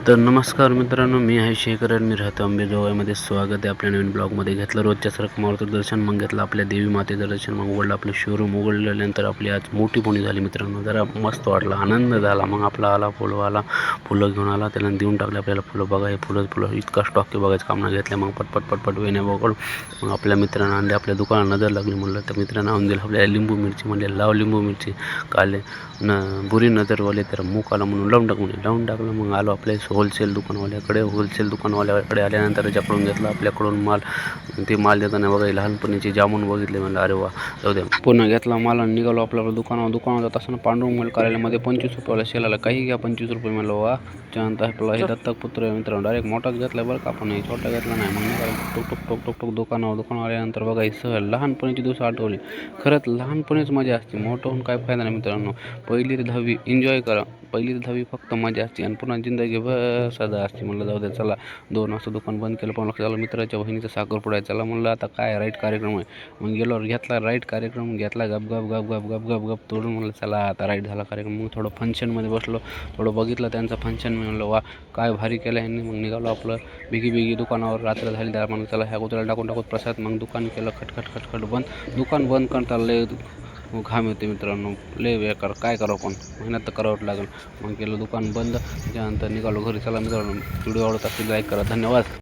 तर नमस्कार मित्रांनो, मी आहे शेखर आणि मी राहतो अंबेजोगाईमध्ये. स्वागत आहे आपल्या नवीन ब्लॉगमध्ये. घेतलं रोजच्यासारखं मारुती दर्शन, मग घेतलं आपल्या देवी मातेचं दर्शन, मग उघडलं आपलं शोरूम. उघडल्यानंतर आपली आज मोठी पोणी झाली मित्रांनो. जरा मस्त वाटलं, आनंद झाला. मग आपला आला फुलं घेऊन आला, त्याला देऊन टाकले. आपल्याला फुलं बघा, हे फुलं इतका स्टॉक की बघायचं काम नाही. घेतल्या मग पटपट वेण्या बघड. मग आपल्या मित्रांना आणले, आपल्या दुकानात नजर लागली. म्हणलं तर मित्रांना आणून दिलं आपल्याला लिंबू मिरची. म्हणले लाव लिंबू मिरची, काले बुरी नजरवाले तर मूक आला म्हणून लावून टाकलं. मग आलो आपल्या होलसेल दुकानवाल्याकडे आल्यानंतर त्याच्याकडून घेतला आपल्याकडून माल. ते माल देताना बघा लहानपणीचे जामून बघितले. म्हणलं अरे वा, जाऊ द्या. पुन्हा घेतला माल आणि निघालो आपल्याला दुकानावर जात असताना पांडुरंग मेल कार्यालयामध्ये 25 रुपयाला शेलाला काही घ्या, 25 रुपये. म्हणलं वा, त्यानंतर आपला हे दत्तक पुत्र आहे मित्रांनो. डायरेक्ट मोठाच घेतला बरं का, आपण छोटा घेतला नाही. मग निघालो टोक दुकानावर आल्यानंतर बघा ही सहल लहानपणीची दिवस आठवली. खरंच लहानपणीच मजा असते, मोठं होऊन काय फायदा नाही मित्रांनो. 1ली ते 10वी एन्जॉय करा. 1ली ते 10वी फक्त मजा असते आणि पुन्हा जिंदगी सदा असते. म्हणलं जाऊ द्या, चला 2 वाजता दुकान बंद केलं. पण लक्षात आलं मित्राच्या बहिणीचा साखरपुडा आहे. चला म्हणलं आता काय राईट कार्यक्रम आहे. मग गेलो, घेतला राईट कार्यक्रम घेतला. गप तोडून. म्हणलं चला आता राईट झाला कार्यक्रम. मग थोडं फंक्शनमध्ये बसलो, थोडं बघितलं त्यांचं फंक्शन. मी म्हणलं वा, काय भारी केलं ह्यांनी. मग निघालो आपलं बिगी दुकानावर. रात्र झाली त्याला. मग चला ह्या कुत्र्याला टाकून प्रसाद. मग दुकान केलं खटखट बंद. दुकान बंद करता लय घाम येते मित्रांनो, लय बेकार. काय करावं, पण मेहनत तर करावंच लागेल. मग केलं दुकान बंद. त्यानंतर निघालो घरी. चला मित्रांनो, व्हिडिओ आवडत असेल लाईक करा. धन्यवाद.